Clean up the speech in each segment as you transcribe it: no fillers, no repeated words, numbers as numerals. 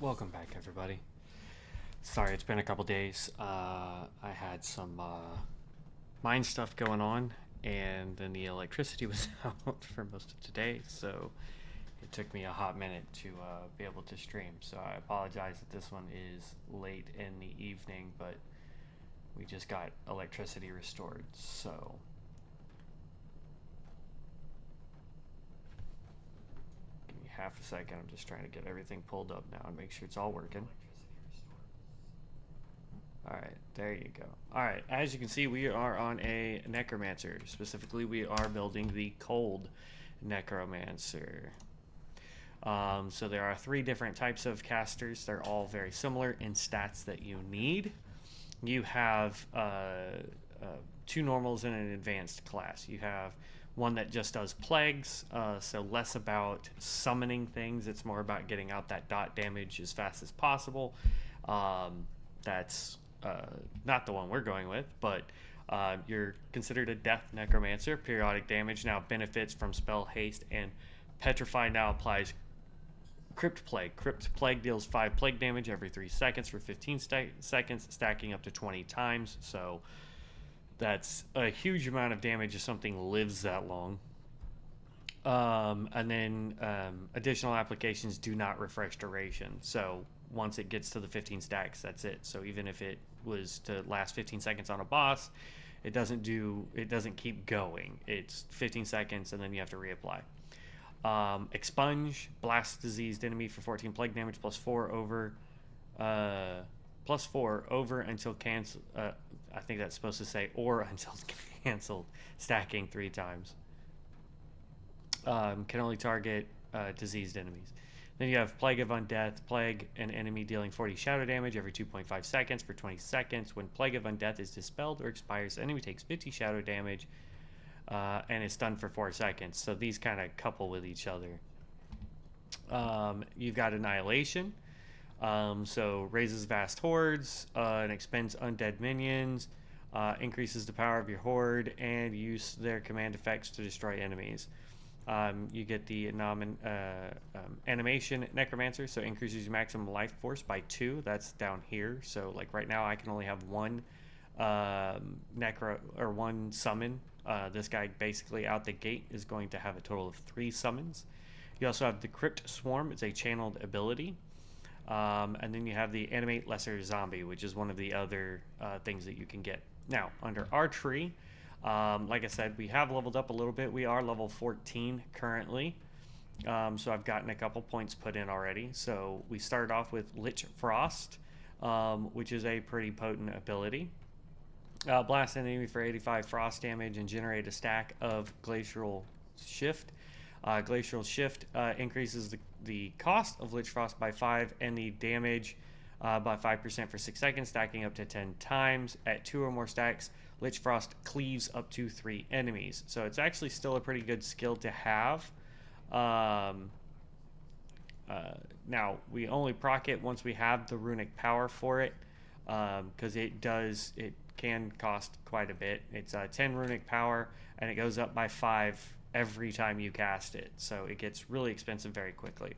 Welcome back, everybody. Sorry, it's been a couple days. I had some mine stuff going on, and then the electricity was out for most of today, so it took me a hot minute to be able to stream. So I apologize that this one is late in the evening, but we just got electricity restored, so give me half a second. I'm just trying to get everything pulled up now and make sure it's all working. All right, there you go. All right, as you can see, we are on a Necromancer. Specifically, we are building the Cold Necromancer. So there are three different types of casters. They're all very similar in stats that you need. You have two normals and an advanced class. You have one that just does plagues, so less about summoning things. It's more about getting out that dot damage as fast as possible. That's not the one we're going with, but you're considered a death necromancer. Periodic damage now benefits from spell haste, and petrify now applies crypt plague. Crypt plague deals 5 plague damage every 3 seconds for 15 seconds, stacking up to 20 times. So that's a huge amount of damage if something lives that long. And then additional applications do not refresh duration. So once it gets to the 15 stacks, that's it. So even if it was to last 15 seconds on a boss, it doesn't keep going. It's 15 seconds and then you have to reapply. Expunge, blast diseased enemy for 14 plague damage +4 over until cancel. I think that's supposed to say or until canceled, stacking 3 times. Can only target diseased enemies. Then you have Plague of Undeath. Plague an enemy dealing 40 shadow damage every 2.5 seconds for 20 seconds. When Plague of Undeath is dispelled or expires, the enemy takes 50 shadow damage and is stunned for 4 seconds. So these kind of couple with each other. You've got Annihilation. So raises vast hordes and expends undead minions. Increases the power of your horde and use their command effects to destroy enemies. You get the animation Necromancer, so increases your maximum life force by 2. That's down here. So like right now, I can only have one one summon. This guy basically out the gate is going to have a total of 3 summons. You also have the Crypt Swarm. It's a channeled ability. And then you have the Animate Lesser Zombie, which is one of the other things that you can get. Now, under Archery, like I said, we have leveled up a little bit. We are level 14 currently. So I've gotten a couple points put in already. So we started off with Lich Frost, which is a pretty potent ability. Blast an enemy for 85 frost damage and generate a stack of Glacial Shift. Glacial Shift increases the cost of Lich Frost by 5 and the damage by 5% for 6 seconds, stacking up to 10 times. At 2 or more stacks, Lich Frost cleaves up to 3 enemies. So it's actually still a pretty good skill to have. Now, we only proc it once we have the runic power for it, because it can cost quite a bit. It's 10 runic power, and it goes up by 5 every time you cast it. So it gets really expensive very quickly.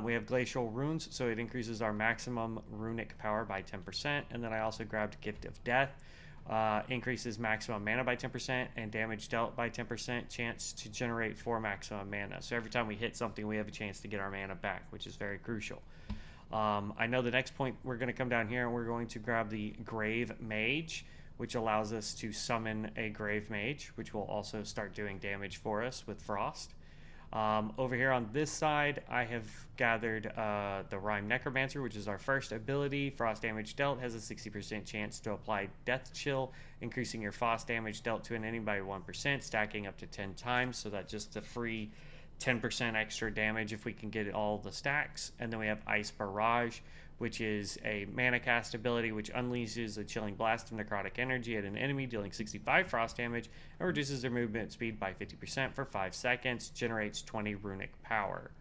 We have Glacial Runes, so it increases our maximum runic power by 10%. And then I also grabbed Gift of Death. Increases maximum mana by 10% and damage dealt by 10%, chance to generate 4 maximum mana. So every time we hit something, we have a chance to get our mana back, which is very crucial. I know the next point, we're going to come down here and we're going to grab the Grave Mage, which allows us to summon a Grave Mage, which will also start doing damage for us with Frost. Over here on this side, I have gathered the Rhyme Necromancer, which is our first ability. Frost damage dealt has a 60% chance to apply Death Chill, increasing your frost damage dealt to an enemy by 1%, stacking up to 10 times. So that's just a free 10% extra damage if we can get all the stacks. And then we have Ice Barrage, which is a mana cast ability which unleashes a chilling blast of necrotic energy at an enemy, dealing 65 frost damage, and reduces their movement speed by 50% for 5 seconds, generates 20 runic power.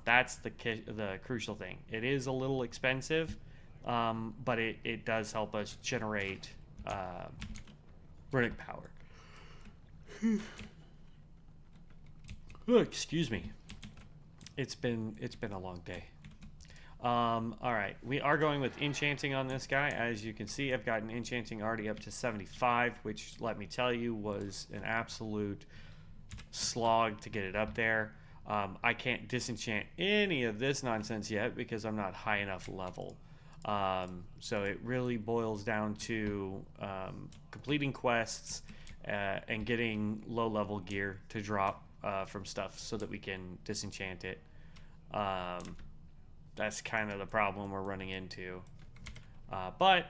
That's the crucial thing. It is a little expensive, but it does help us generate runic power. Oh, excuse me. It's been a long day. All right, we are going with enchanting on this guy. As you can see, I've gotten enchanting already up to 75, which, let me tell you, was an absolute slog to get it up there. I can't disenchant any of this nonsense yet because I'm not high enough level. So it really boils down to completing quests and getting low level gear to drop from stuff so that we can disenchant it. That's kind of the problem we're running into. But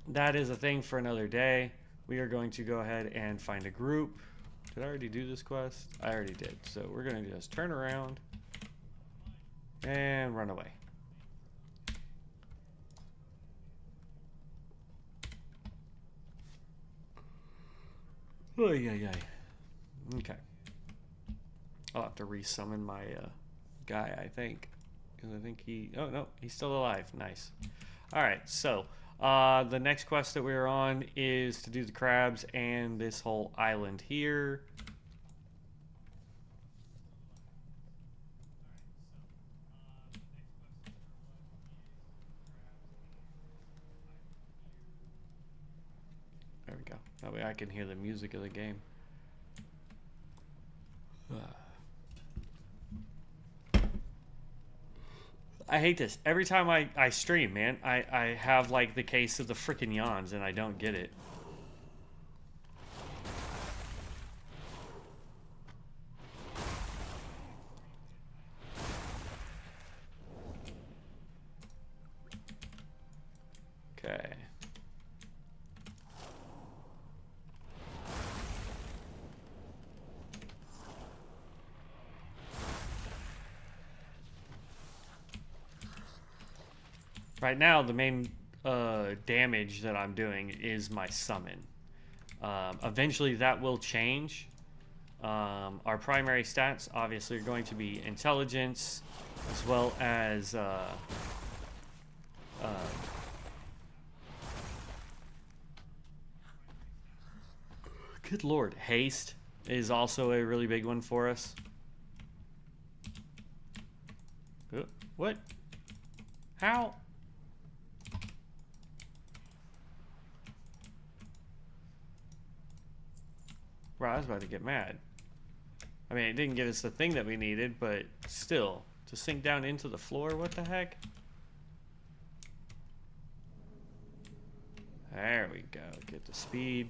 that is a thing for another day. We are going to go ahead and find a group. Did I already do this quest? I already did. So we're going to just turn around and run away. Oh, yeah. Okay. I'll have to resummon my guy, I think. Because I think he... Oh, no. He's still alive. Nice. Alright, so... the next quest that we're on is to do the crabs and this whole island here. There we go. That way I can hear the music of the game. I hate this. Every time I stream, man, I have like the case of the freaking yawns and I don't get it. Okay. Right now, the main damage that I'm doing is my summon. Eventually, that will change. Our primary stats, obviously, are going to be intelligence, as well as good lord, haste is also a really big one for us. What? How? Right, I was about to get mad. I mean, it didn't give us the thing that we needed, but still, to sink down into the floor, what the heck? There we go, get the speed.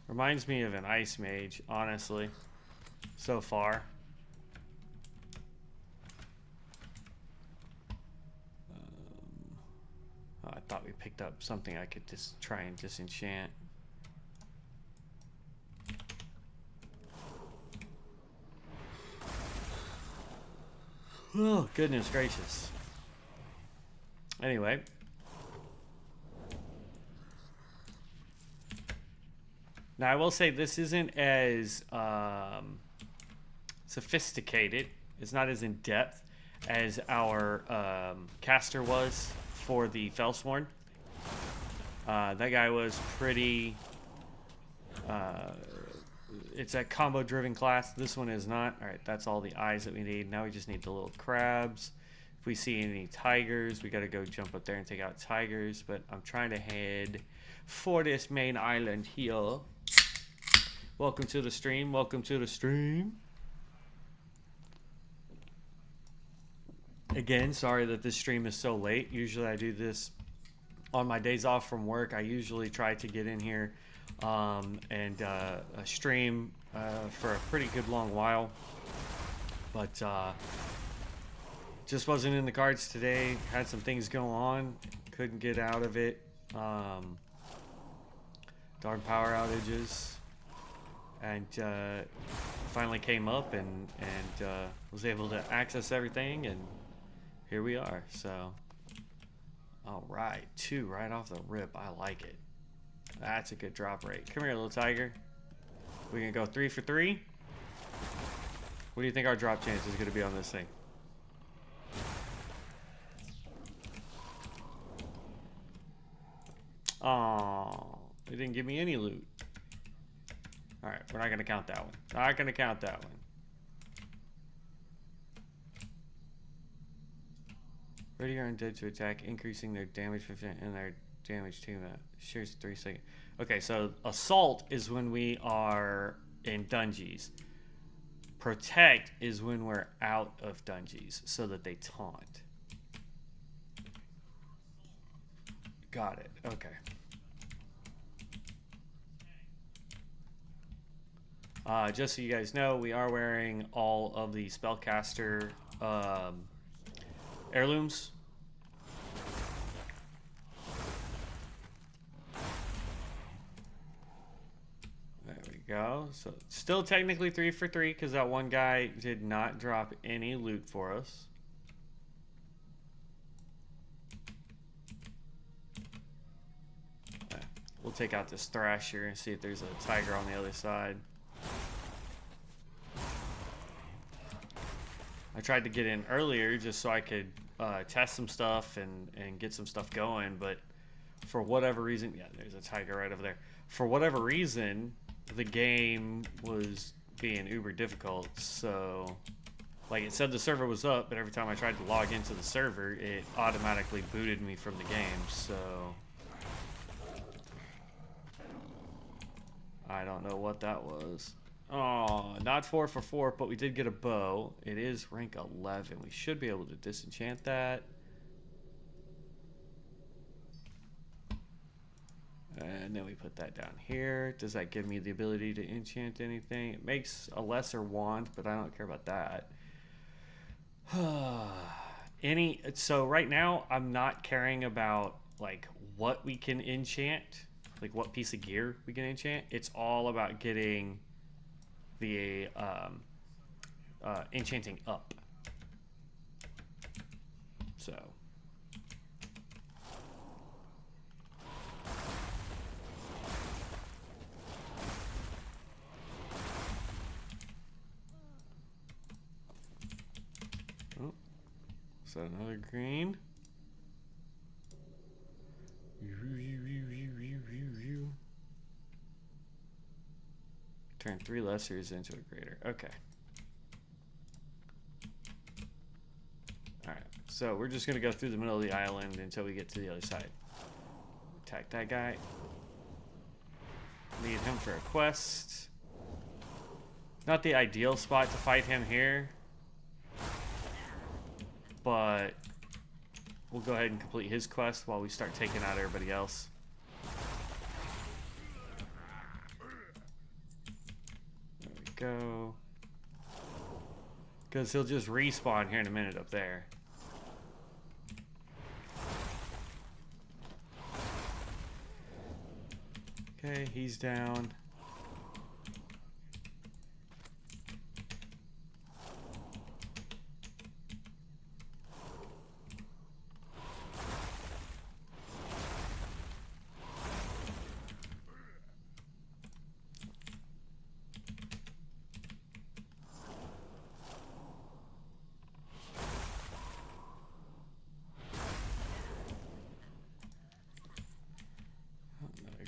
Reminds me of an ice mage, honestly, so far. Oh, I thought we picked up something I could just try and disenchant. Oh, goodness gracious. Anyway. Now, I will say this isn't as sophisticated. It's not as in-depth as our caster was for the Felsworn. That guy was pretty... it's a combo-driven class. This one is not. Alright, that's all the eyes that we need. Now we just need the little crabs. If we see any tigers, we gotta go jump up there and take out tigers. But I'm trying to head for this main island here. Welcome to the stream. Welcome to the stream. Again, sorry that this stream is so late. Usually I do this on my days off from work. I usually try to get in here and stream for a pretty good long while. But just wasn't in the cards today. Had some things go on. Couldn't get out of it. Darn power outages. And finally came up and was able to access everything, and here we are. So, all right, 2 right off the rip. I like it. That's a good drop rate. Come here, little tiger. We gonna go 3 for 3. What do you think our drop chance is going to be on this thing? Oh, it didn't give me any loot. Alright, we're not going to count that one. Not going to count that one. Ready your undead to attack, increasing their damage and their damage to shares 3 seconds. Okay, so assault is when we are in dungeons. Protect is when we're out of dungeons, so that they taunt. Got it. Okay. Just so you guys know, we are wearing all of the spellcaster heirlooms. There we go. So still technically 3 for 3 because that one guy did not drop any loot for us. We'll take out this Thrasher and see if there's a tiger on the other side. I tried to get in earlier just so I could test some stuff and get some stuff going, but for whatever reason, yeah, there's a tiger right over there. For whatever reason, the game was being uber difficult, so like it said the server was up, but every time I tried to log into the server, it automatically booted me from the game, so I don't know what that was. Oh, not 4 for 4, but we did get a bow. It is rank 11. We should be able to disenchant that. And then we put that down here. Does that give me the ability to enchant anything? It makes a lesser wand, but I don't care about that. So right now, I'm not caring about like what we can enchant, like what piece of gear we can enchant. It's all about getting the enchanting up. So oh, is that another green? Turn 3 lessers into a greater. Okay. Alright, so we're just going to go through the middle of the island until we get to the other side. Attack that guy. Need him for a quest. Not the ideal spot to fight him here, but we'll go ahead and complete his quest while we start taking out everybody else. Go, because he'll just respawn here in a minute up there. Okay, he's down.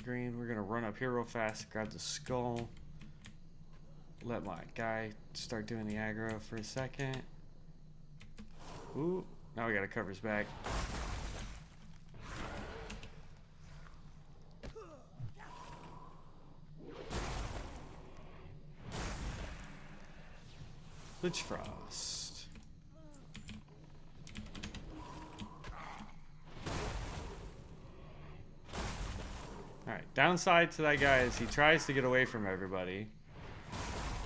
Green. We're gonna run up here real fast, grab the skull, let my guy start doing the aggro for a second. Ooh, now we gotta cover his back. Lich Frost. Alright, downside to that guy is he tries to get away from everybody,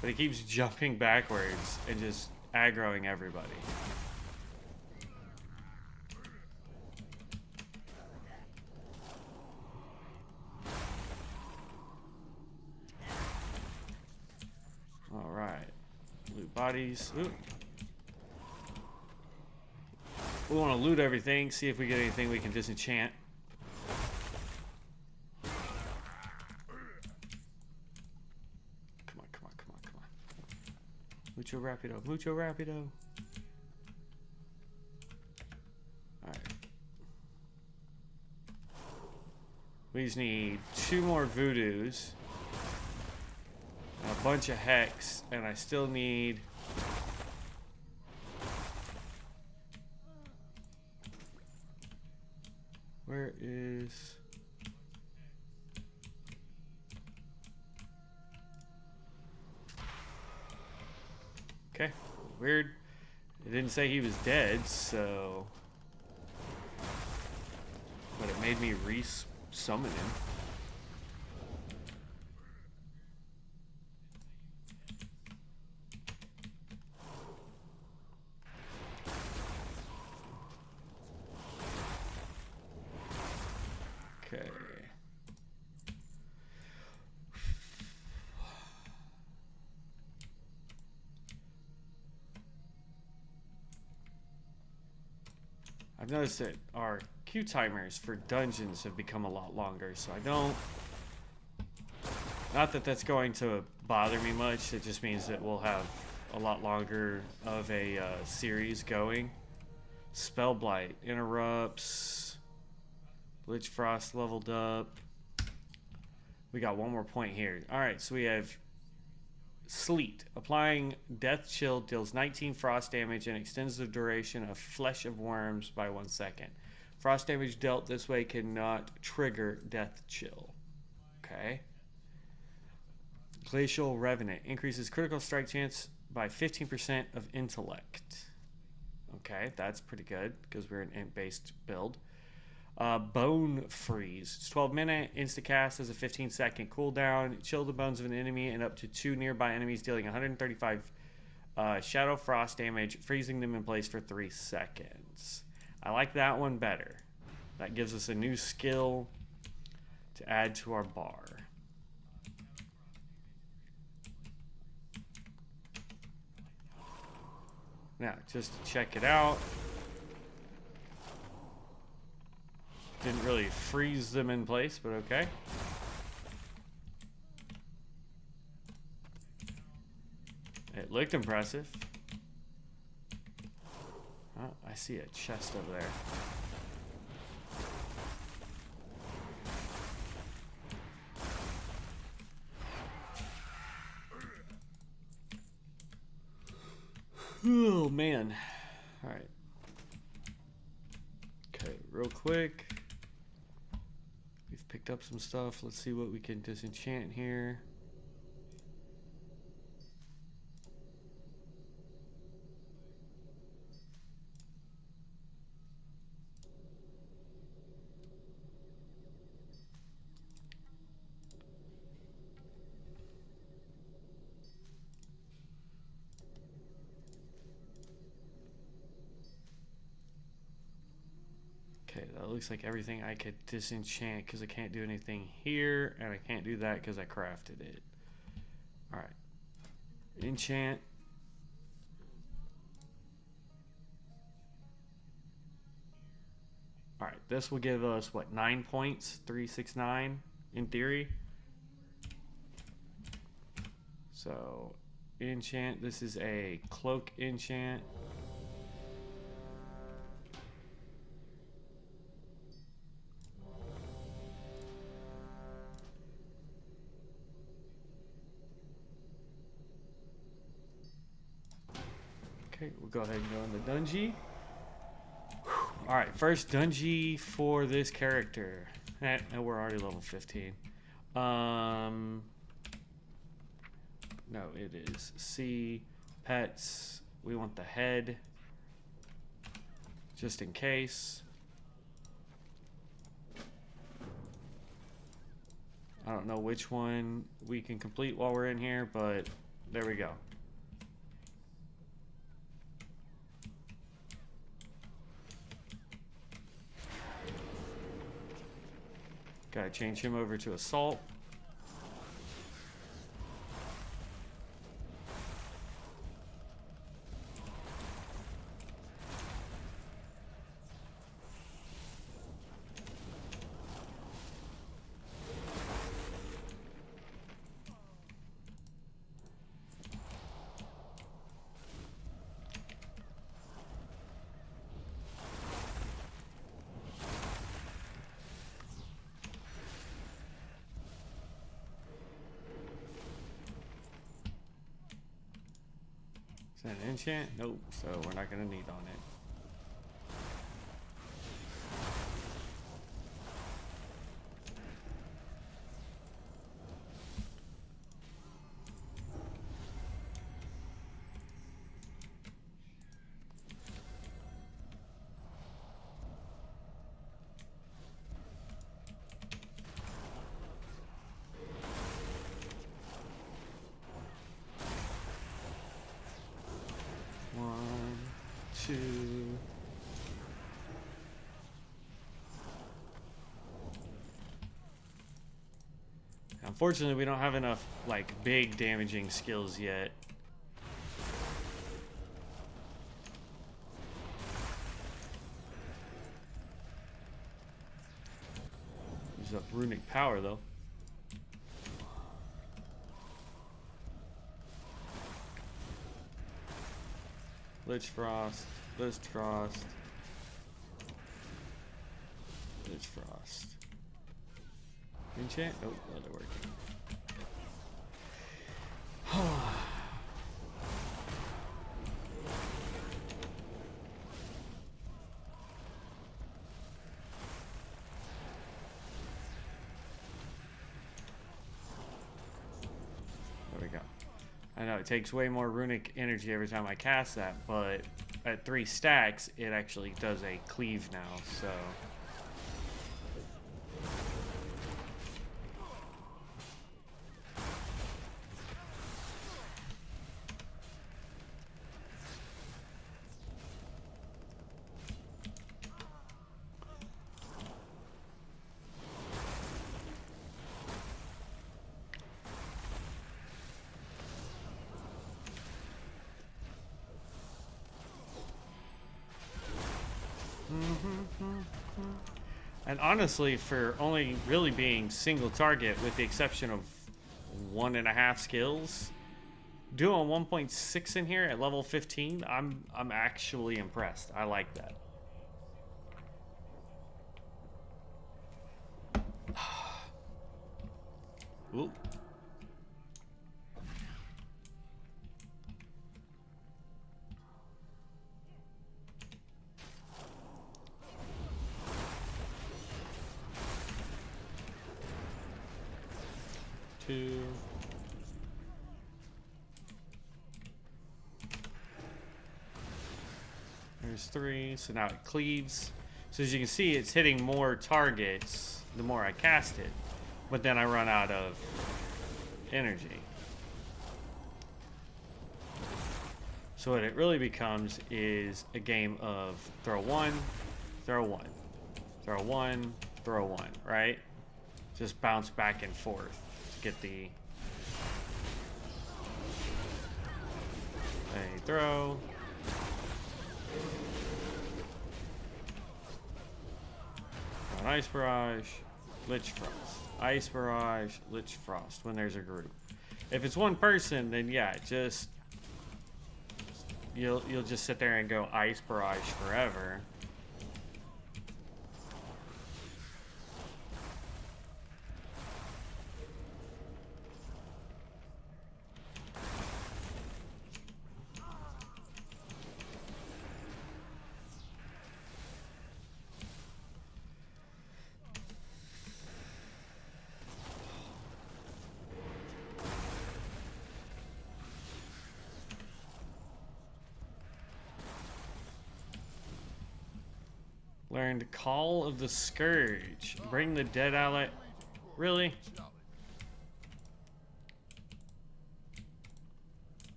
but he keeps jumping backwards and just aggroing everybody. Alright, loot bodies. Ooh. We want to loot everything, see if we get anything we can disenchant. Mucho rapido, mucho rapido. Alright. We just need 2 more voodoos. A bunch of hex, and I still need... Where is... Okay, weird. It didn't say he was dead, so... But it made me re-summon him. Okay. I've noticed that our queue timers for dungeons have become a lot longer, so I don't... Not that that's going to bother me much, it just means that we'll have a lot longer of a series going. Spellblight interrupts. Lich Frost leveled up. We got 1 more point here. Alright, so we have Sleet. Applying Death Chill deals 19 frost damage and extends the duration of Flesh of Worms by 1 second. Frost damage dealt this way cannot trigger Death Chill. Okay. Glacial Revenant. Increases critical strike chance by 15% of intellect. Okay, that's pretty good because we're an int-based build. Bone Freeze. It's 12 minute, insta-cast has a 15-second cooldown. Chill the bones of an enemy and up to 2 nearby enemies, dealing 135 Shadow Frost damage, freezing them in place for 3 seconds. I like that one better. That gives us a new skill to add to our bar. Now, just to check it out. Didn't really freeze them in place, but okay. It looked impressive. Oh, I see a chest over there. Oh, man. All right. Okay, real quick. We've picked up some stuff. Let's see what we can disenchant here. Okay, that looks like everything I could disenchant because I can't do anything here, and I can't do that because I crafted it. Alright. Enchant. Alright, this will give us, what, 9 points? 3, 6, 9, in theory. So, enchant. This is a cloak enchant. Okay, we'll go ahead and go in the dungeon. Alright, first dungeon for this character. And we're already level 15. No, it is C. Pets. We want the head. Just in case. I don't know which one we can complete while we're in here, but there we go. Gotta change him over to assault. Is that an enchant? Nope, so we're not going to need on it. Unfortunately, we don't have enough, like, big damaging skills yet. Use up runic power, though. Lich Frost, Lich Frost, Lich Frost. Enchant? Nope, not working. There we go. I know it takes way more runic energy every time I cast that, but at 3 stacks, it actually does a cleave now, so. And honestly, for only really being single target, with the exception of 1.5 skills, doing 1.6 in here at level 15, I'm actually impressed. I like that. Ooh. There's 3, so now it cleaves. So as you can see, it's hitting more targets the more I cast it, but then I run out of energy. So what it really becomes is a game of throw 1, throw 1, throw 1, throw 1, right? Just bounce back and forth to get the a throw. An Ice Barrage, Lich Frost. Ice Barrage, Lich Frost when there's a group. If it's one person, then yeah, just you'll just sit there and go Ice Barrage forever. Learned Call of the Scourge. Bring the dead ally. Really?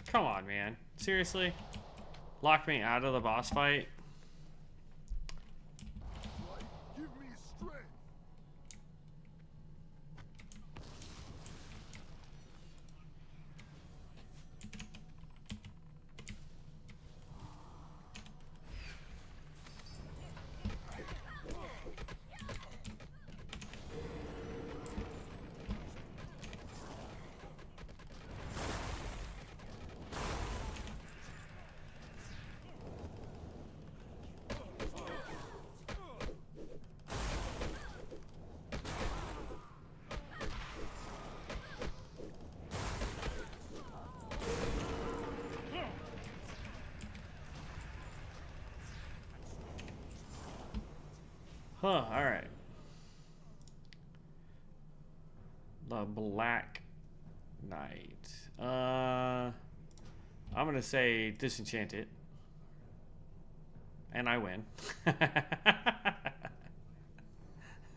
Come on, man. Seriously? Lock me out of the boss fight? Huh, alright. The Black Knight. I'm gonna say disenchant it. And I win.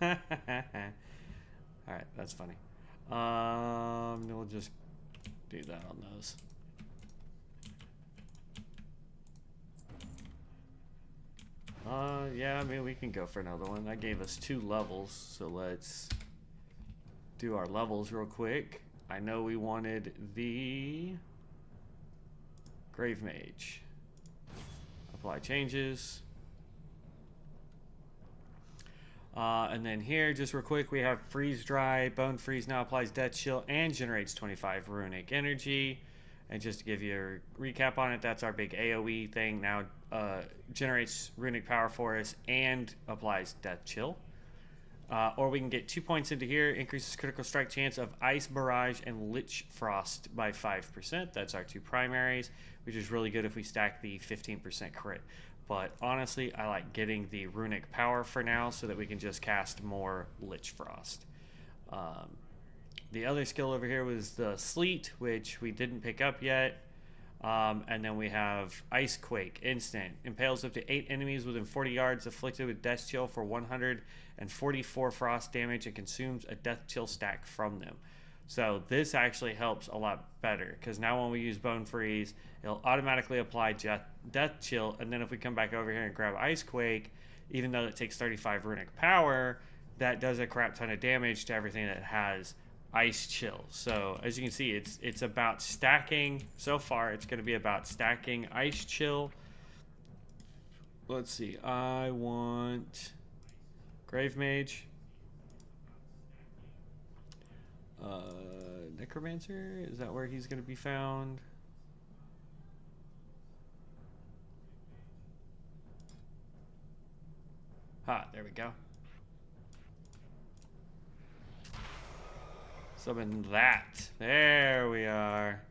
Alright, that's funny. We'll just do that on those. Yeah, I mean, we can go for another one. That gave us 2 levels, so let's do our levels real quick. I know we wanted the Grave Mage. Apply changes. And then here, just real quick, we have Freeze Dry. Bone Freeze now applies Death Chill and generates 25 runic energy. And just to give you a recap on it, that's our big AoE thing. Now generates runic power for us and applies Death Chill. Or we can get 2 points into here, increases critical strike chance of Ice Barrage and Lich Frost by 5%. That's our 2 primaries, which is really good if we stack the 15% crit. But honestly, I like getting the runic power for now so that we can just cast more Lich Frost. The other skill over here was the Sleet, which we didn't pick up yet. And then we have Ice Quake, instant. Impales up to 8 enemies within 40 yards, afflicted with Death Chill for 144 frost damage, and consumes a Death Chill stack from them. So this actually helps a lot better, because now when we use Bone Freeze, it'll automatically apply Death Chill, and then if we come back over here and grab Ice Quake, even though it takes 35 runic power, that does a crap ton of damage to everything that has Ice Chill. So as you can see, it's about stacking. So far it's going to be about stacking Ice Chill. Let's see, I want Grave Mage, Necromancer, is that where he's going to be found? There we go. Summon that. There we are.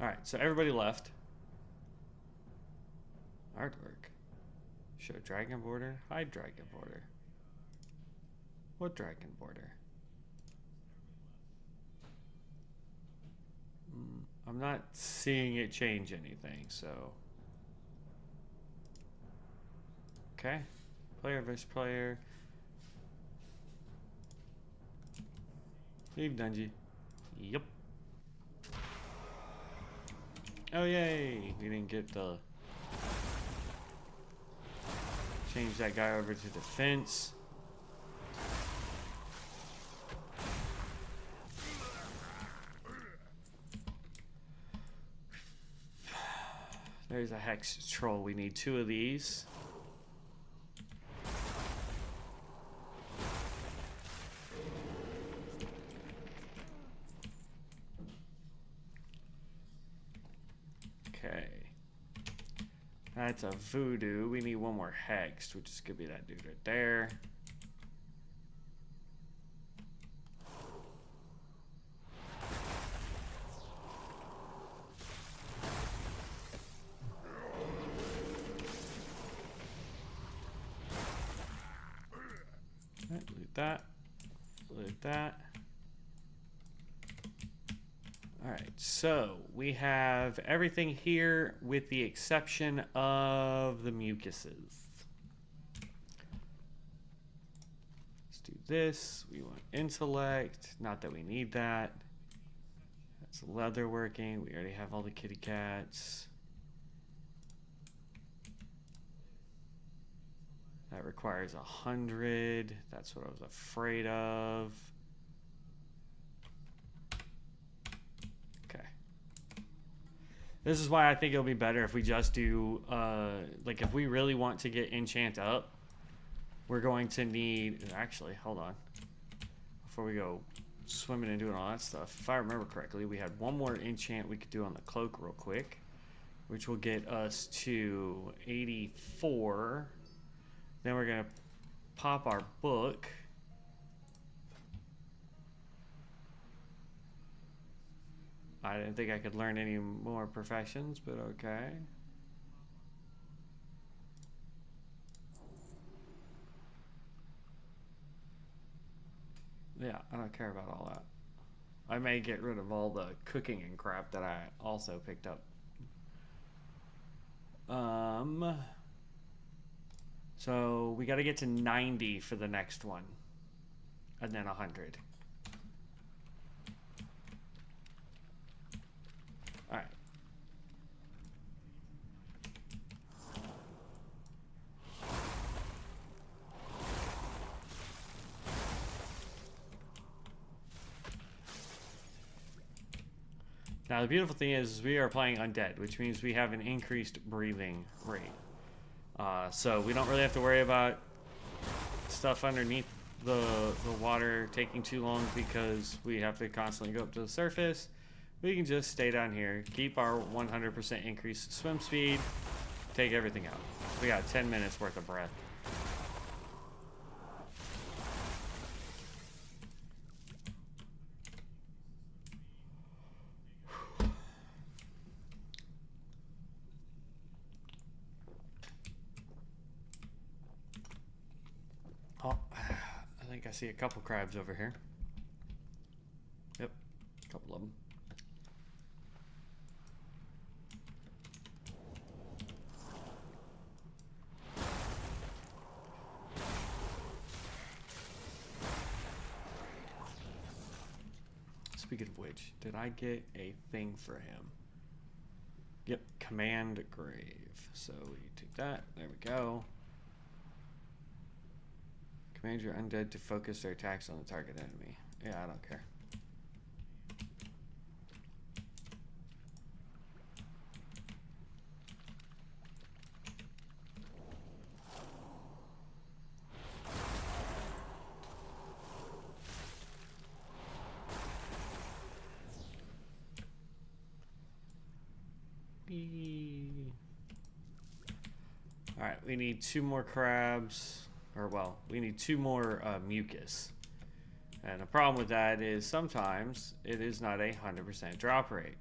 Alright, so everybody left. Artwork. Show dragon border. Hide dragon border. What dragon border? I'm not seeing it change anything, so. Okay. Player versus player. Leave Dungy. Yep. Oh yay! We didn't get the change that guy over to defense. There's a hex troll. We need 2 of these. Okay. That's a voodoo. We need 1 more hexed, which is gonna be that dude right there. Loot that. Loot that. Alright, so we have everything here with the exception of the mucuses. Let's do this. We want intellect. Not that we need that. That's leather working. We already have all the kitty cats. That requires 100. That's what I was afraid of. Okay. This is why I think it'll be better if we just do, like if we really want to get enchant up, we're going to need, actually, hold on. Before we go swimming and doing all that stuff, if I remember correctly, we had 1 more enchant we could do on the cloak real quick, which will get us to 84. Then we're going to pop our book. I didn't think I could learn any more professions, but okay. Yeah, I don't care about all that. I may get rid of all the cooking and crap that I also picked up. So we got to get to 90 for the next one, and then 100. All right. Now the beautiful thing is we are playing undead, which means we have an increased breathing rate. So we don't really have to worry about stuff underneath the water taking too long because we have to constantly go up to the surface. We can just stay down here, keep our 100% increased swim speed, take everything out. We got 10 minutes worth of breath. Oh, I think I see a couple crabs over here. Yep, a couple of them. Speaking of which, did I get a thing for him? Yep, command grave. So we take that. There we go. Command your undead to focus their attacks on the target enemy. Yeah, I don't care. Alright, we need 2 more crabs. Or, well, we need 2 more mucus. And the problem with that is sometimes it is not a 100% drop rate.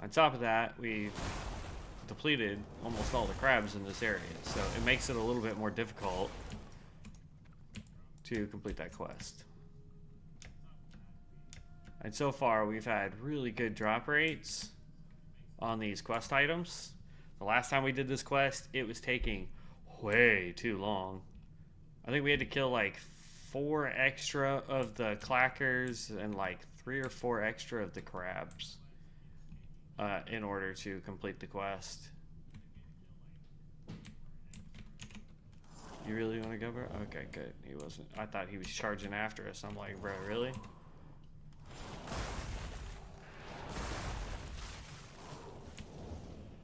On top of that, we've depleted almost all the crabs in this area. So it makes it a little bit more difficult to complete that quest. And so far, we've had really good drop rates on these quest items. The last time we did this quest, it was taking way too long. I think we had to kill like 4 extra of the clackers and like 3 or 4 extra of the crabs in order to complete the quest. You really want to go, bro? Okay, good. He wasn't. I thought he was charging after us. I'm like, bro, really?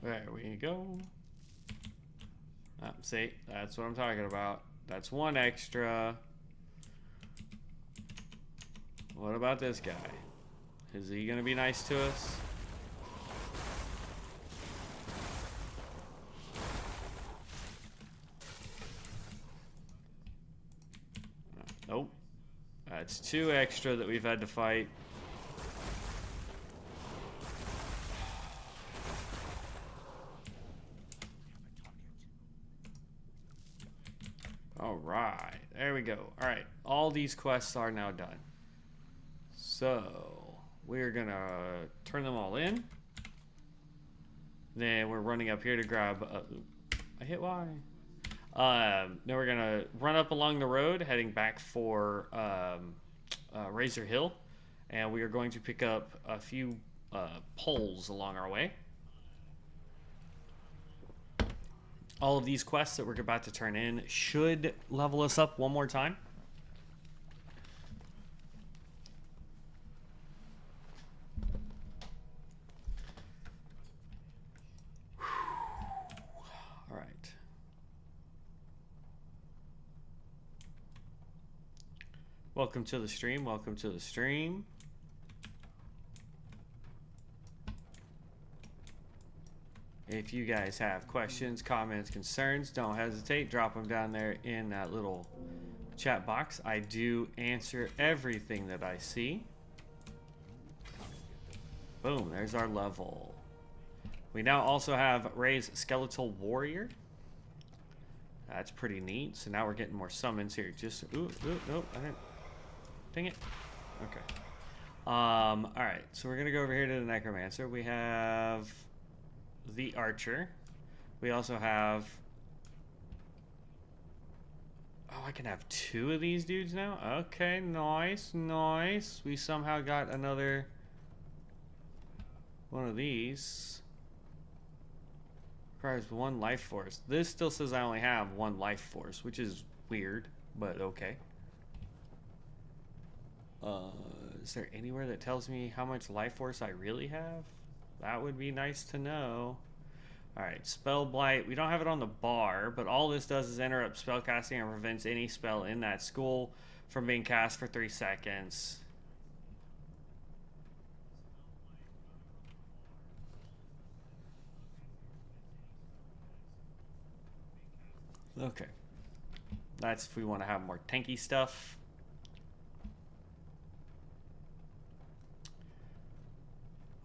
There we go. See, that's what I'm talking about. That's 1 extra. What about this guy? Is he gonna be nice to us? Nope. That's 2 extra that we've had to fight. Alright, there we go. Alright, all these quests are now done. So, we're gonna turn them all in. Then we're running up here to grab... I hit Y. Then we're gonna run up along the road, heading back for Razor Hill. And we are going to pick up a few poles along our way. All of these quests that we're about to turn in should level us up 1 more time. All right. Welcome to the stream. Welcome to the stream. If you guys have questions, comments, concerns, don't hesitate. Drop them down there in that little chat box. I do answer everything that I see. Boom, there's our level. We now also have Ray's Skeletal Warrior. That's pretty neat. So now we're getting more summons here. Just, ooh, nope, Dang it. Okay. Alright, so we're gonna go over here to the Necromancer. We have the Archer. We also have... Oh, I can have 2 of these dudes now? Okay, nice, nice. We somehow got another one of these. Requires 1 life force. This still says I only have 1 life force, which is weird, but okay. Is there anywhere that tells me how much life force I really have? That would be nice to know. Alright, Spell Blight. We don't have it on the bar, but all this does is interrupt spellcasting and prevents any spell in that school from being cast for 3 seconds. Okay. That's if we want to have more tanky stuff.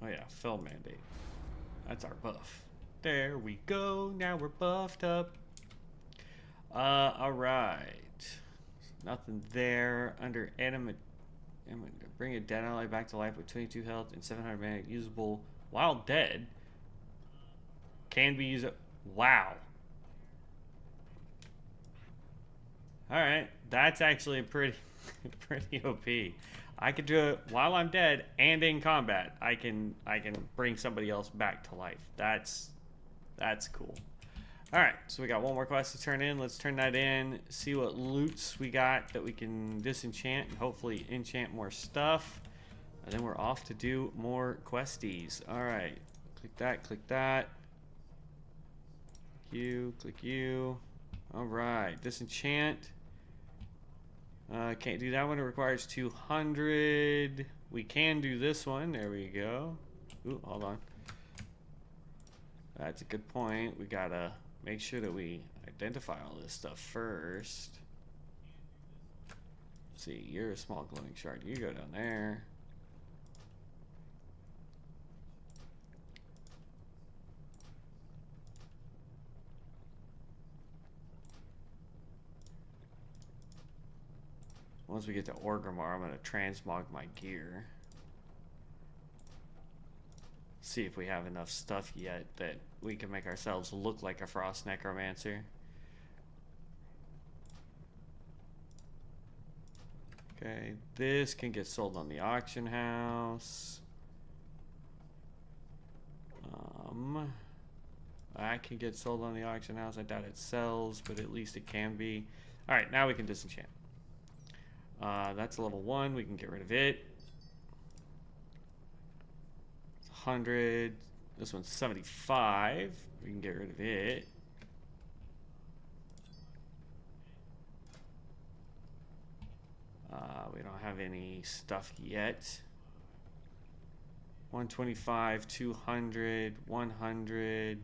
Oh yeah, Fill Mandate. That's our buff. There we go. Now we're buffed up. Alright. Nothing there. Under enemy. Bring a dead ally back to life with 22 health and 700 mana. Usable while dead. Can be used. Wow. Alright. That's actually pretty OP. I could do it while I'm dead and in combat. I can bring somebody else back to life. That's cool. Alright, so we got 1 more quest to turn in. Let's turn that in, see what loots we got that we can disenchant and hopefully enchant more stuff. And then we're off to do more questies. Alright, click that, click that. Click you. Alright, disenchant. Can't do that one. It requires 200. We can do this one. There we go. Ooh, hold on. That's a good point. We gotta make sure that we identify all this stuff first. Let's see, you're a small glowing shard. You go down there. Once we get to Orgrimmar, I'm gonna transmog my gear. See if we have enough stuff yet that we can make ourselves look like a Frost Necromancer. Okay, this can get sold on the auction house. That can get sold on the auction house. I doubt it sells, but at least it can be. Alright, now we can disenchant. That's a level 1. We can get rid of it. It's 100. This one's 75. We can get rid of it. We don't have any stuff yet. 125, 200, 100,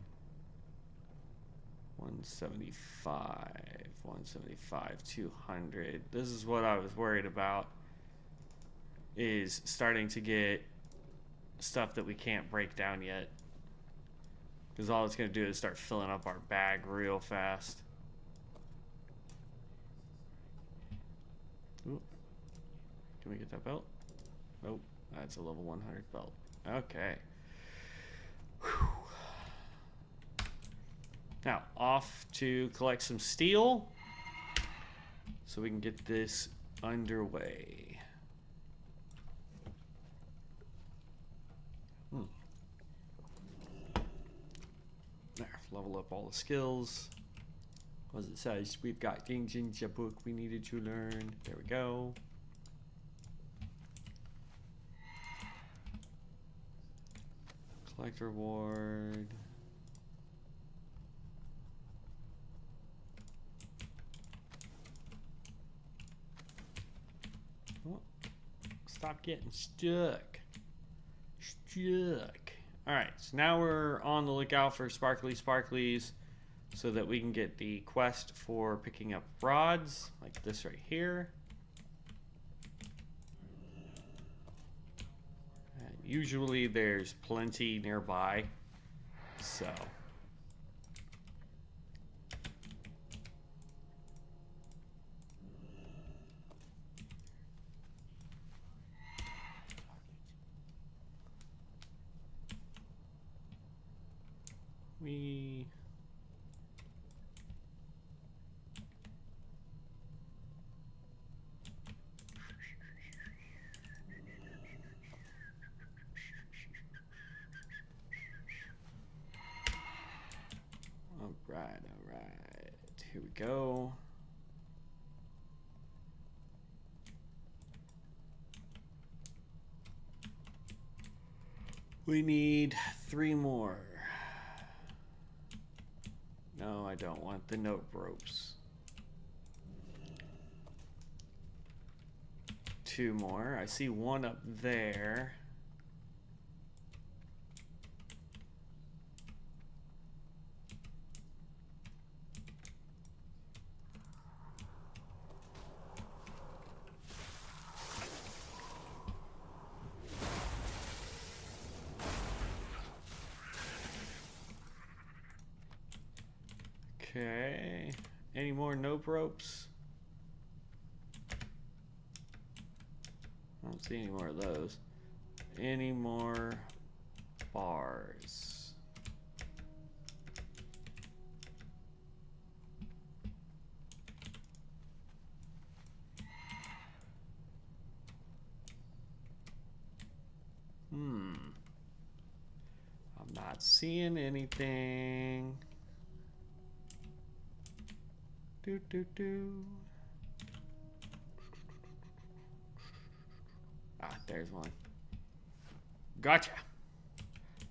175, 200. This is what I was worried about, is starting to get stuff that we can't break down yet. Because all it's going to do is start filling up our bag real fast. Ooh. Can we get that belt? Nope. That's a level 100 belt. Okay. Whew. Now, off to collect some steel so we can get this underway. There, level up all the skills. As it says, we've got things in the book we needed to learn. There we go. Collect reward. Oh, stop getting stuck. Alright, so now we're on the lookout for sparkly sparklies so that we can get the quest for picking up rods, like this right here. And usually there's plenty nearby, so. me. All right. Here we go. We need 3 more. No, I don't want the note ropes. 2 more. I see 1 up there. Okay. Any more nope ropes? I don't see any more of those. Any more bars? I'm not seeing anything. Ah, there's one. Gotcha.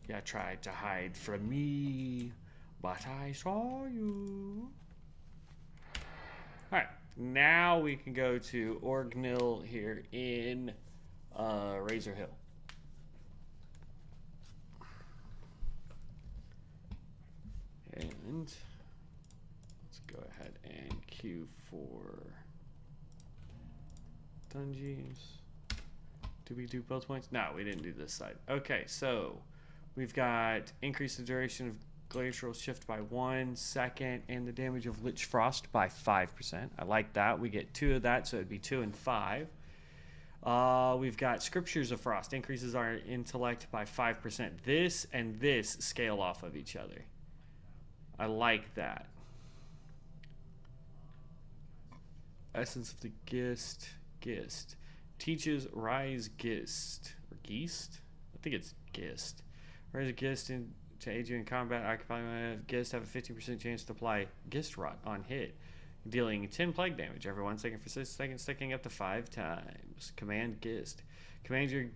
You tried to hide from me, but I saw you. Alright, now we can go to Orgnil here in Razor Hill. And let's go ahead and queue for Dungeons. Did we do both points? No, we didn't do this side. Okay, so we've got increase the duration of glacial shift by 1 second and the damage of Lich Frost by 5%. I like that. We get 2 of that, so it'd be 2 and 5. We've got Scriptures of Frost. Increases our intellect by 5%. This and this scale off of each other. I like that. Essence of the Gist. Teaches Rise Gist. Or Geist? I think it's Gist. Rise Gist to aid you in combat. Occupying Gist have a 15% chance to apply Gist Rot on hit, dealing 10 plague damage every 1 second for 6 seconds, sticking up to 5 times. Command Gist. Command your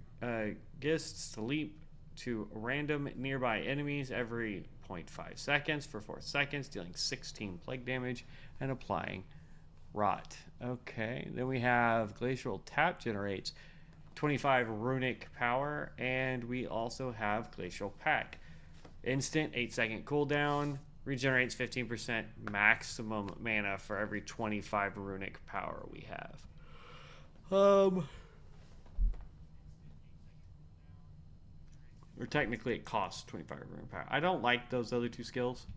Gists to leap to random nearby enemies every 0.5 seconds for 4 seconds, dealing 16 plague damage and applying Rot. Okay, then we have Glacial Tap generates 25 runic power, and we also have Glacial Pack. Instant 8-second cooldown, regenerates 15% maximum mana for every 25 runic power we have. Or technically it costs 25 runic power. I don't like those other 2 skills.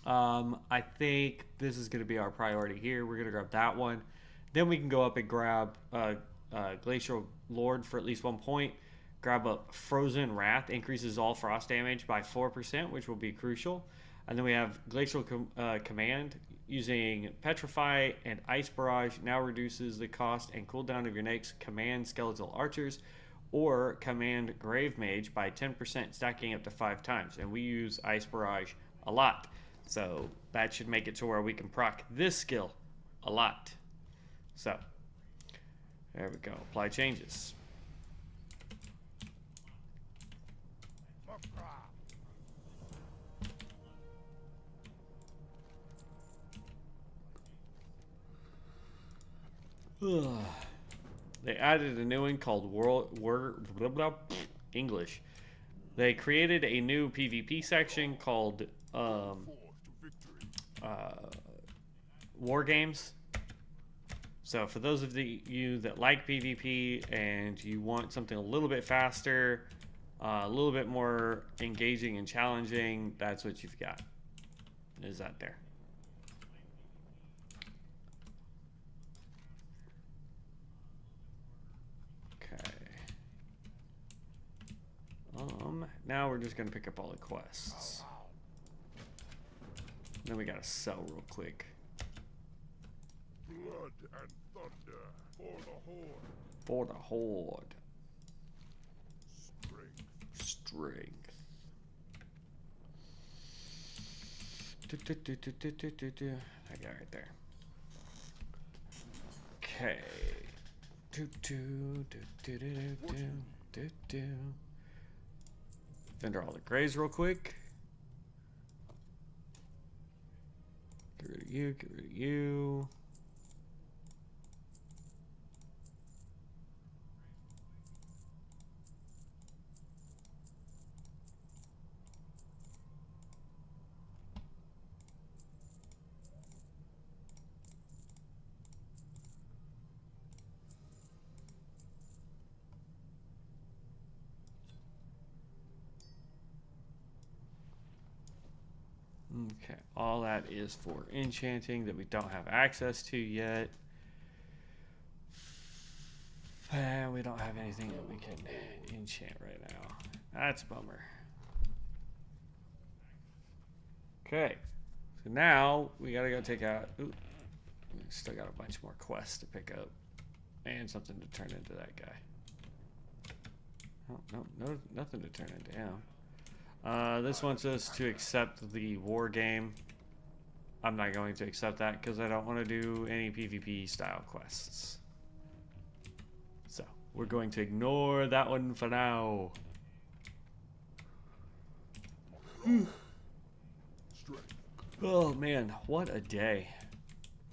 I think this is going to be our priority here. We're going to grab that one. Then we can go up and grab Glacial Lord for at least 1 point. Grab a Frozen Wrath. Increases all frost damage by 4%, which will be crucial. And then we have Glacial Command. Using Petrify and Ice Barrage now reduces the cost and cooldown of your next Command Skeletal Archers or Command Grave Mage by 10%, stacking up to 5 times. And we use Ice Barrage a lot. So that should make it to where we can proc this skill a lot. So there we go. Apply changes. They added a new one called English. They created a new PvP section called War Games. So for those of you that like PvP and you want something a little bit faster, a little bit more engaging and challenging, that's what you've got. Is that there? Okay. Now we're just gonna pick up all the quests. Then we gotta sell real quick. Blood and thunder for the horde. For the horde. Strength. That guy right there. Okay. Vendor all the grays real quick. Get rid of you, get rid of you. Okay, all that is for enchanting that we don't have access to yet. And we don't have anything that we can enchant right now. That's a bummer. Okay, so now we gotta go take out. Ooh, we still got a bunch more quests to pick up, and something to turn into that guy. Oh, no, nothing to turn into him. This wants us to accept the war game. I'm not going to accept that because I don't want to do any PvP style quests. So we're going to ignore that one for now. Oh man, what a day.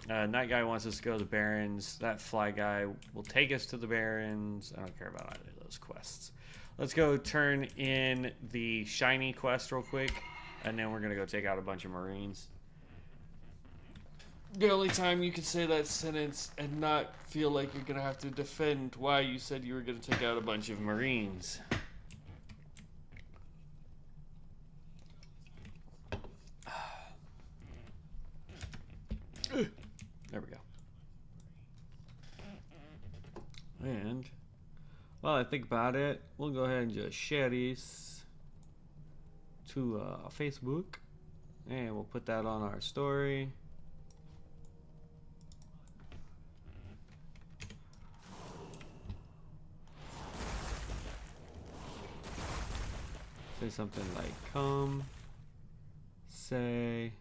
Night guy wants us to go to the Barrens. That fly guy will take us to the Barrens. I don't care about either of those quests. Let's go turn in the shiny quest real quick, and then we're gonna go take out a bunch of Marines. The only time you can say that sentence and not feel like you're gonna have to defend why you said you were gonna take out a bunch of Marines. There we go. And while I think about it, we'll go ahead and just share this to Facebook, and we'll put that on our story. Say something like, come say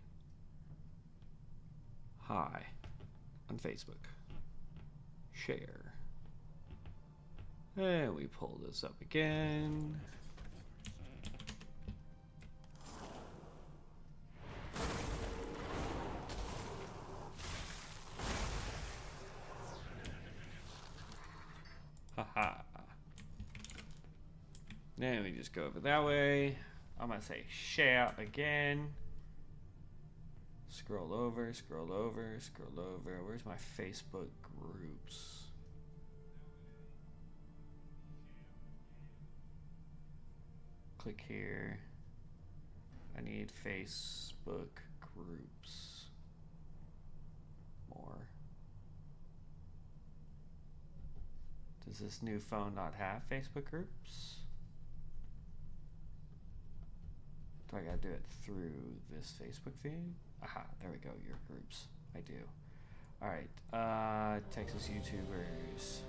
hi on Facebook. Share. And we pull this up again. Haha. Then we just go over that way. I'm gonna say share again. Scroll over, scroll over, scroll over. Where's my Facebook groups? Click here. I need Facebook groups. More. Does this new phone not have Facebook groups? Do I gotta do it through this Facebook feed? Aha, there we go, your groups. I do. Alright, Texas YouTubers.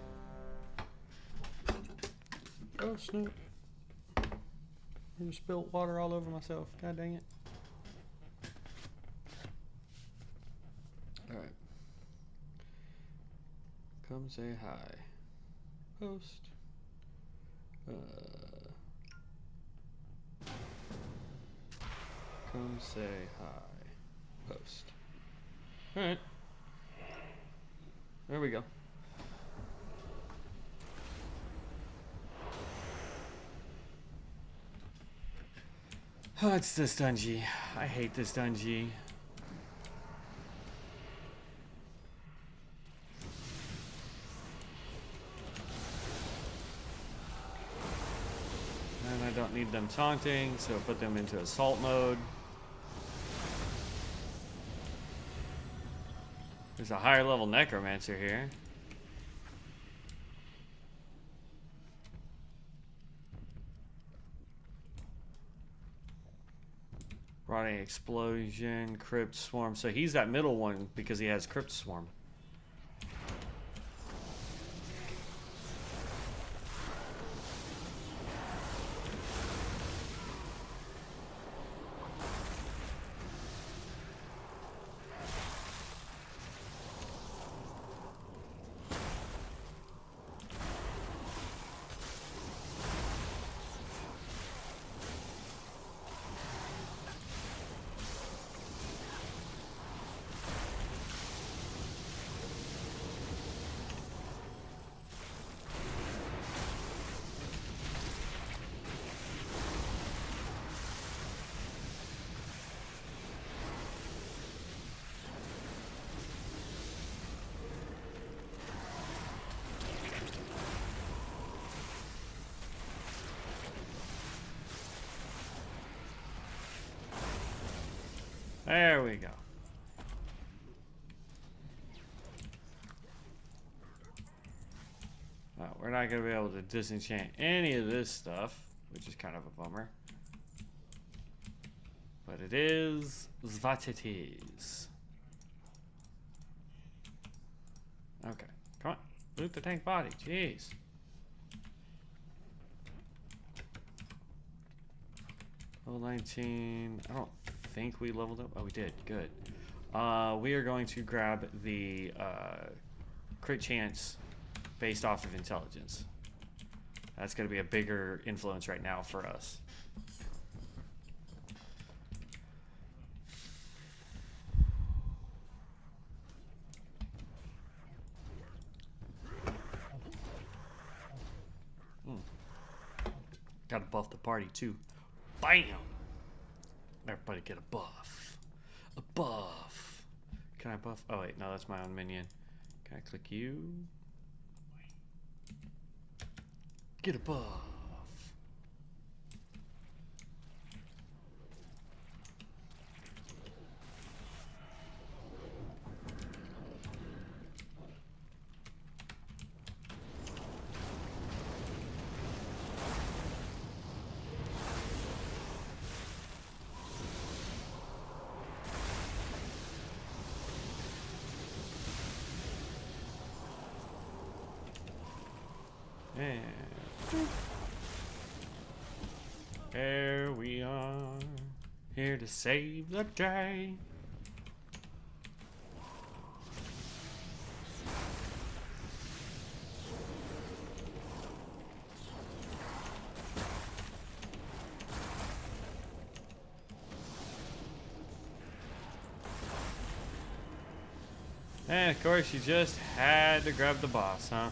Oh, snap. I just spilled water all over myself. God dang it. Alright. Come say hi. Post. Come say hi. Post. Alright. There we go. Oh, it's this dungeon. I hate this dungeon. And I don't need them taunting, so put them into assault mode. There's a higher level Necromancer here. Brought a explosion, crypt swarm. So he's that middle one because he has crypt swarm. There we go. Well, we're not going to be able to disenchant any of this stuff, which is kind of a bummer. But it is what it is. Okay, come on. Loot the tank body. Jeez. Level 19. I don't think we leveled up. Oh, we did. Good. We are going to grab the crit chance based off of intelligence. That's going to be a bigger influence right now for us. Gotta buff the party too. Bam! Everybody get a buff. A buff. Can I buff? Oh wait, no, that's my own minion. Can I click you? Get a buff. And here we are, here to save the day. And of course, you just had to grab the boss, huh?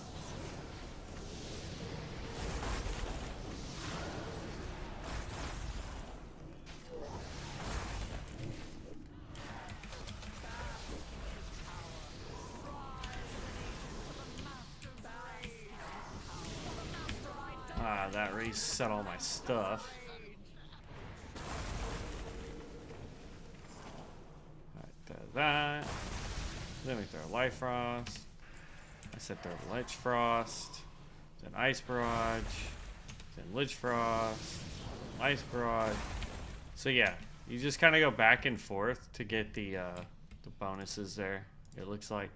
Ah, that reset all my stuff. Alright, that. Then we throw Life Frost. I said throw Lich Frost. Then Ice Barrage. Then Lich Frost. Ice Barrage. So yeah, you just kind of go back and forth to get the bonuses there, it looks like.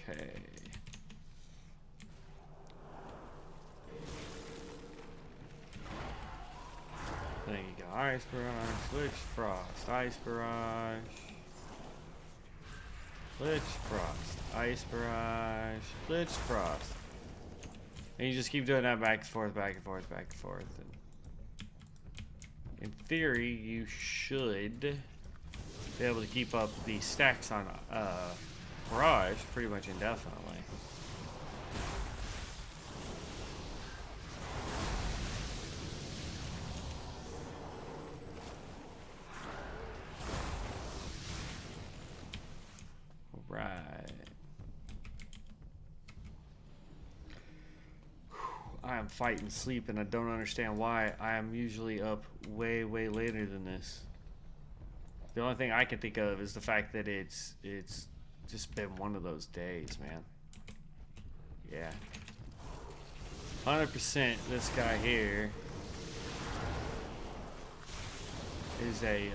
Okay. There you go. Ice Barrage, Lich Frost, Ice Barrage, Lich Frost, Ice Barrage, Lich Frost. And you just keep doing that back and forth, back and forth, back and forth. And in theory, you should be able to keep up the stacks on Barrage pretty much indefinitely. Alright. I am fighting sleep and I don't understand why. I am usually up way later than this. The only thing I can think of is the fact that it's just been one of those days, man. Yeah. 100% this guy here is a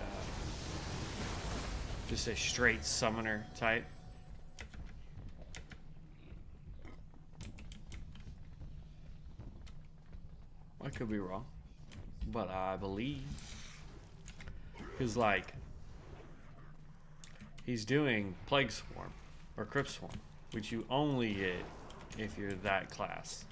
just a straight summoner type. I could be wrong, but I believe, because like he's doing Plague Swarm or Crypt Swarm, which you only get if you're that class.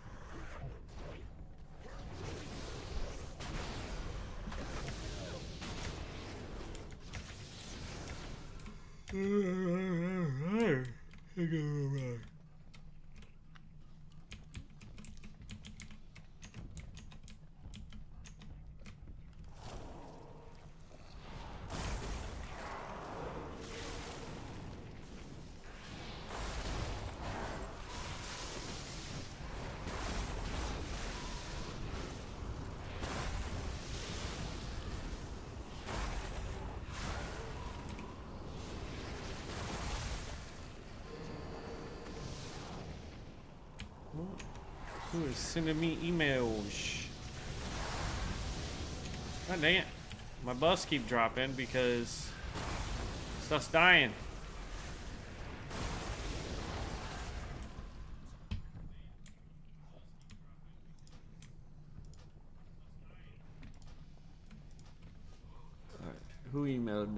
Who is sending me emails? God dang it. My buffs keep dropping because stuff's dying. Alright, who emailed?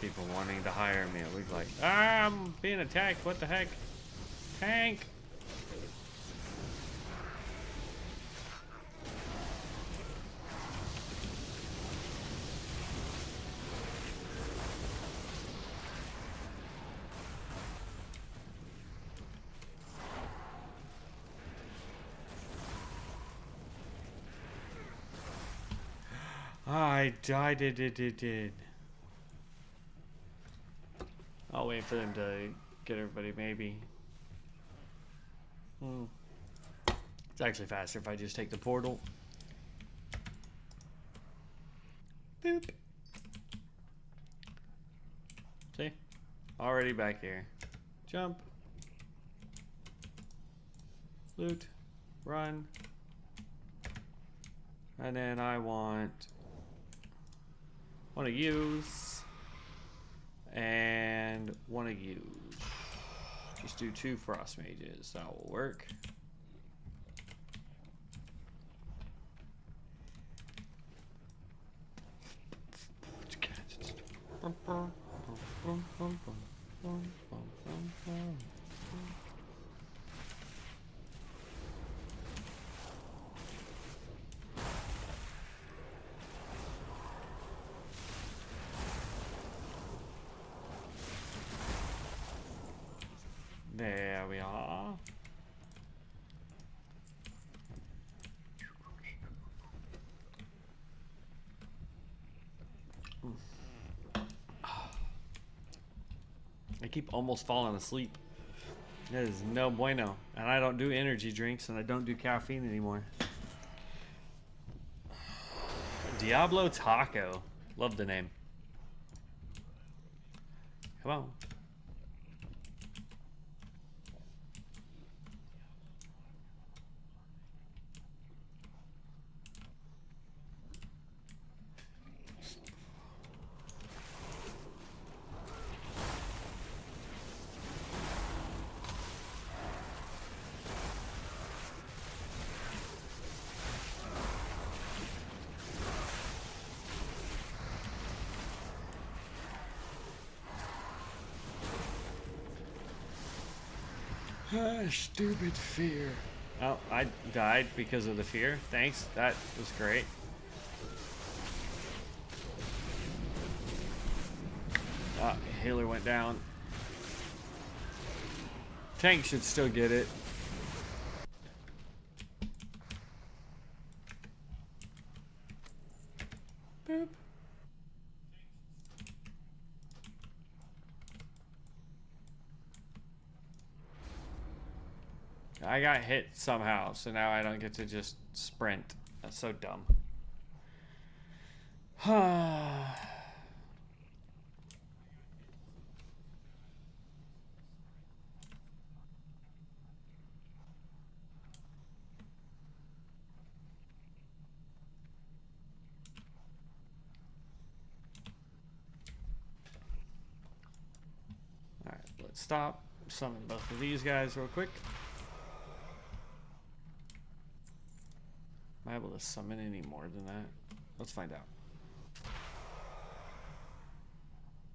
People wanting to hire me. We're like, I'm being attacked. What the heck? Tank. I died. Did. I'll wait for them to get everybody, maybe. It's actually faster if I just take the portal. Boop. See? Already back here. Jump. Loot. Run. And then I want to use and want to use. Just do 2 frost mages. That will work. There we are. I keep almost falling asleep. That is no bueno. And I don't do energy drinks and I don't do caffeine anymore. Diablo Taco. Love the name. Come on. Stupid fear. Oh, I died because of the fear. Thanks. That was great. Ah, healer went down. Tank should still get it. Boop. I got hit somehow, so now I don't get to just sprint. That's so dumb. let's stop. Summon both of these guys real quick. Am I able to summon any more than that? Let's find out.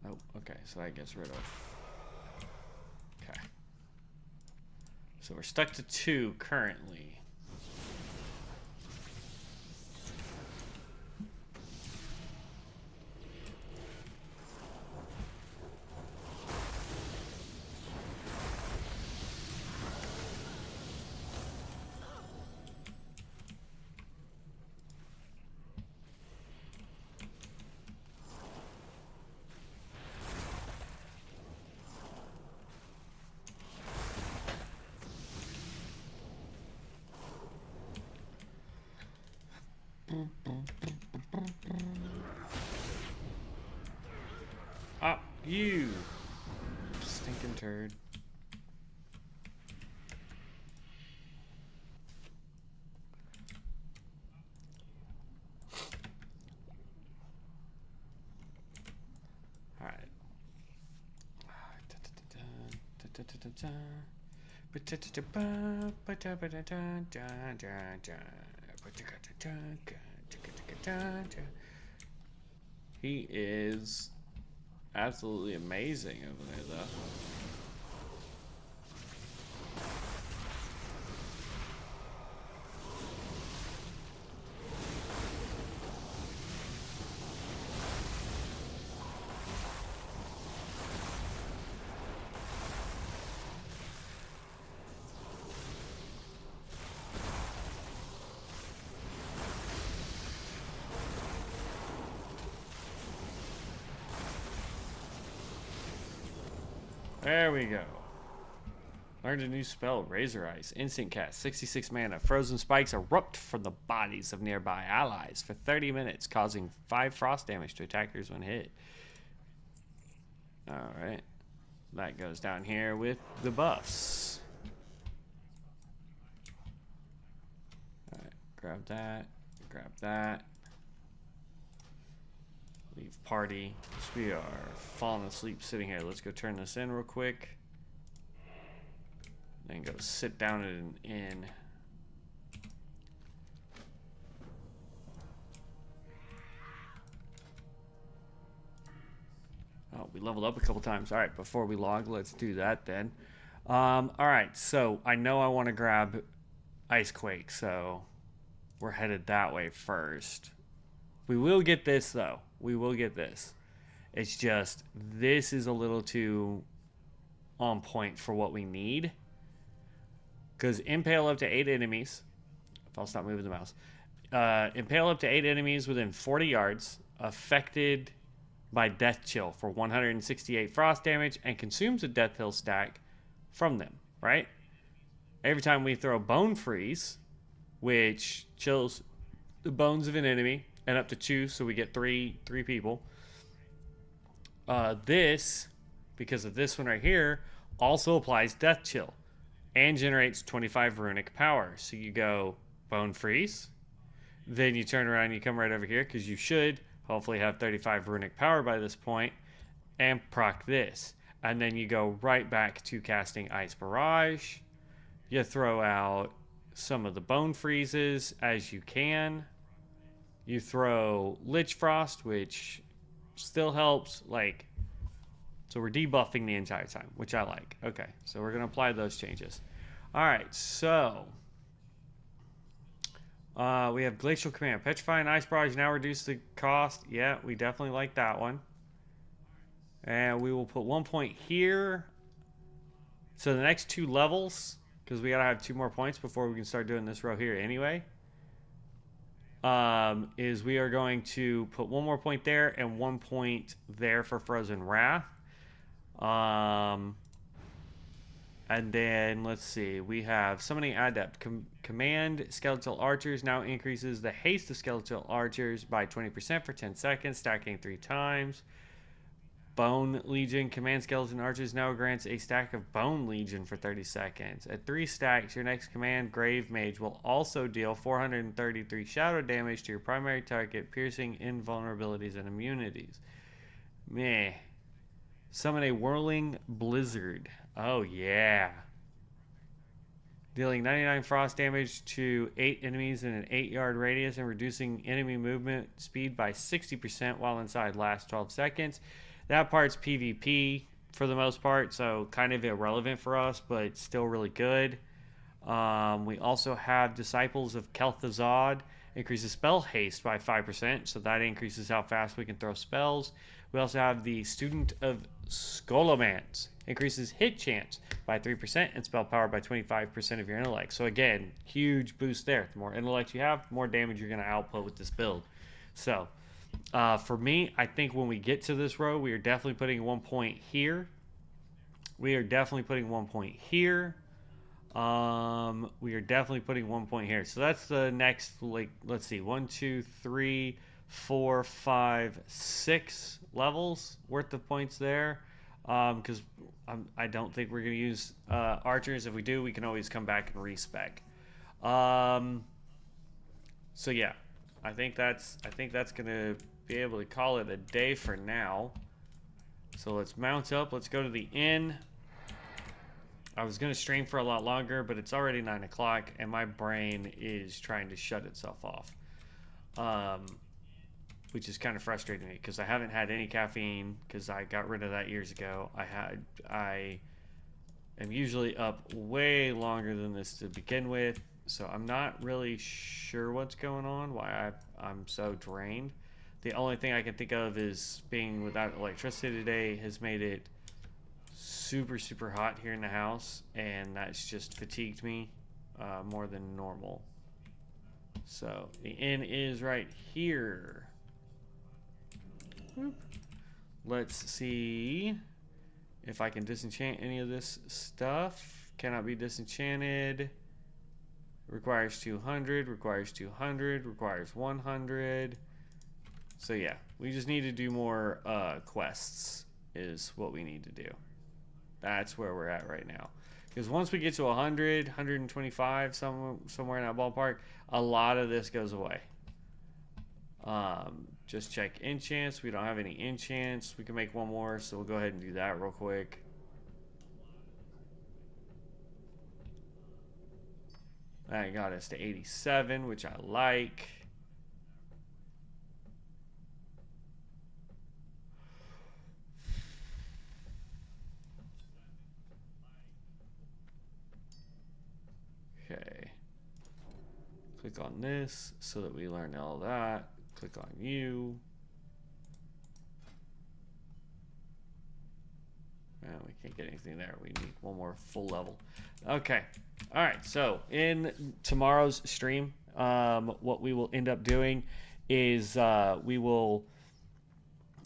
Oh, okay, so that gets rid of. Okay. So we're stuck to 2 currently. Ah, you stinking turd. All right. He is absolutely amazing over there, though. There we go. Learned a new spell, Razor Ice. Instant cast, 66 mana. Frozen spikes erupt from the bodies of nearby allies for 30 minutes, causing 5 frost damage to attackers when hit. Alright. That goes down here with the buffs. Alright, grab that. Grab that. Leave party. So we are falling asleep sitting here. Let's go turn this in real quick. Then go sit down at an inn. Oh, we leveled up a couple times. All right, before we log, let's do that then. All right, so I know I want to grab Icequake, so we're headed that way first. We will get this, though. We will get this. It's just, this is a little too on point for what we need. Because impale up to 8 enemies. If I'll stop moving the mouse. Impale up to 8 enemies within 40 yards. Affected by Death Chill for 168 frost damage. And consumes a Death Hill stack from them. Right? Every time we throw Bone Freeze, which chills the bones of an enemy. And up to 2, so we get three people. This, because of this one right here, also applies Death Chill. And generates 25 runic power. So you go Bone Freeze. Then you turn around and you come right over here, because you should hopefully have 35 runic power by this point. And proc this. And then you go right back to casting Ice Barrage. You throw out some of the Bone Freezes as you can. You throw Lich Frost, which still helps, like, so we're debuffing the entire time, which I like. Okay, so we're going to apply those changes. All right, so we have Glacial Command. Petrify and Ice Barrage now reduce the cost. Yeah, we definitely like that one. And we will put 1 point here. So the next 2 levels, because we got to have 2 more points before we can start doing this row here anyway. Is we are going to put 1 more point there and 1 point there for Frozen Wrath. And then, let's see, we have Summoning Adept. Command Skeletal Archers now increases the haste of Skeletal Archers by 20% for 10 seconds, stacking 3 times. Bone Legion. Command Skeleton Archers now grants a stack of Bone Legion for 30 seconds. At 3 stacks, your next command, Grave Mage, will also deal 433 shadow damage to your primary target, piercing invulnerabilities and immunities. Meh. Summon a whirling blizzard. Oh, yeah. Dealing 99 frost damage to 8 enemies in an 8-yard radius and reducing enemy movement speed by 60% while inside lasts 12 seconds. That part's PvP for the most part, so kind of irrelevant for us, but still really good. We also have Disciples of Kel'Thuzad. Increases spell haste by 5%, so that increases how fast we can throw spells. We also have the Student of Scholomance. Increases hit chance by 3% and spell power by 25% of your intellect. So again, huge boost there. The more intellect you have, the more damage you're going to output with this build. So for me, I think when we get to this row, we are definitely putting 1 point here. We are definitely putting 1 point here. We are definitely putting 1 point here. So that's the next, like, let's see, 1, 2, 3, 4, 5, 6 levels worth of points there. Because I don't think we're gonna use archers. If we do, we can always come back and respec. So yeah, I think that's gonna be able to call it a day for now. So let's mount up. Let's go to the inn. I was going to stream for a lot longer, but it's already 9 o'clock, and my brain is trying to shut itself off. Which is kind of frustrating me, because I haven't had any caffeine, because I got rid of that years ago. I am usually up way longer than this to begin with, so I'm not really sure what's going on, why I'm so drained. The only thing I can think of is being without electricity today has made it super hot here in the house, and that's just fatigued me more than normal. So the inn is right here. Whoop. Let's see if I can disenchant any of this stuff. Cannot be disenchanted. Requires 200, requires 200, requires 100. So yeah, we just need to do more quests is what we need to do. That's where we're at right now. Because once we get to 100, 125, somewhere in that ballpark, a lot of this goes away. Just check enchants. We don't have any enchants. We can make one more, so we'll go ahead and do that real quick. That got us to 87, which I like. Okay. Click on this so that we learn all that. Click on you. We can't get anything there. We need one more full level. Okay. All right. So in tomorrow's stream, what we will end up doing is we will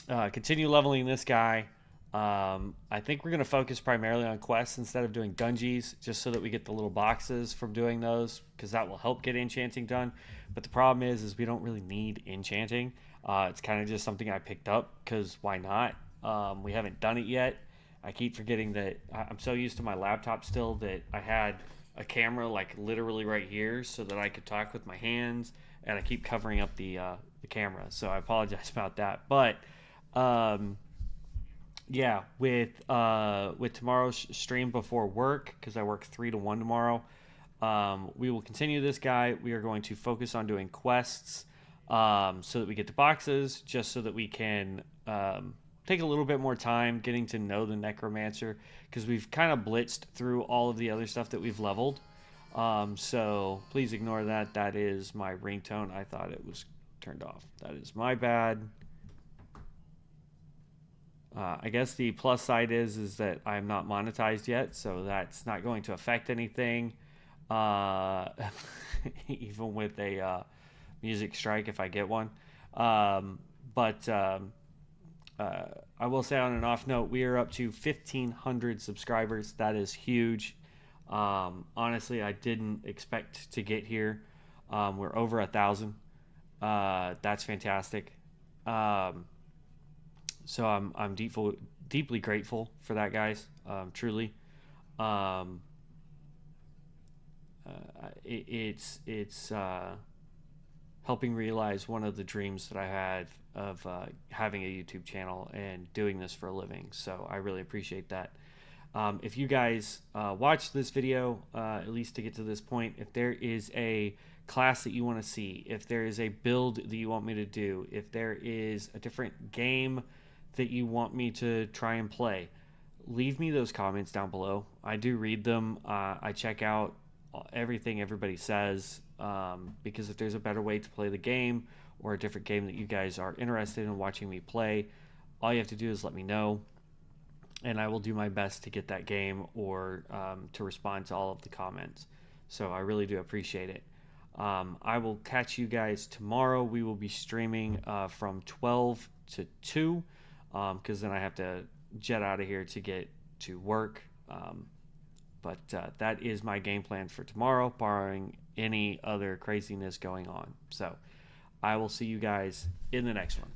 continue leveling this guy. I think we're going to focus primarily on quests instead of doing dungeons, just so that we get the little boxes from doing those, because that will help get enchanting done. But the problem is we don't really need enchanting. It's kind of just something I picked up because why not? We haven't done it yet. I keep forgetting that I'm so used to my laptop still that I had a camera like literally right here so that I could talk with my hands, and I keep covering up the camera. So I apologize about that. But yeah, with tomorrow's stream before work, because I work 3 to 1 tomorrow, we will continue this guy. We are going to focus on doing quests so that we get the boxes, just so that we can take a little bit more time getting to know the Necromancer, because we've kind of blitzed through all of the other stuff that we've leveled. So please ignore that. That is my ringtone. I thought it was turned off. That is my bad. I guess the plus side is that I'm not monetized yet, so that's not going to affect anything. Even with a music strike if I get one. But I will say on an off note, we are up to 1,500 subscribers. That is huge. Honestly, I didn't expect to get here. We're over 1,000. That's fantastic. So I'm deeply grateful for that, guys. Truly. It's helping realize one of the dreams that I had of having a YouTube channel and doing this for a living. So I really appreciate that. If you guys watch this video, at least to get to this point, if there is a class that you want to see, if there is a build that you want me to do, if there is a different game that you want me to try and play, leave me those comments down below. I do read them. I check out everything everybody says, because if there's a better way to play the game or a different game that you guys are interested in watching me play, all you have to do is let me know, and I will do my best to get that game or to respond to all of the comments. So I really do appreciate it. I will catch you guys tomorrow. We will be streaming from 12 to 2, because then I have to jet out of here to get to work. But that is my game plan for tomorrow, barring any other craziness going on. So I will see you guys in the next one.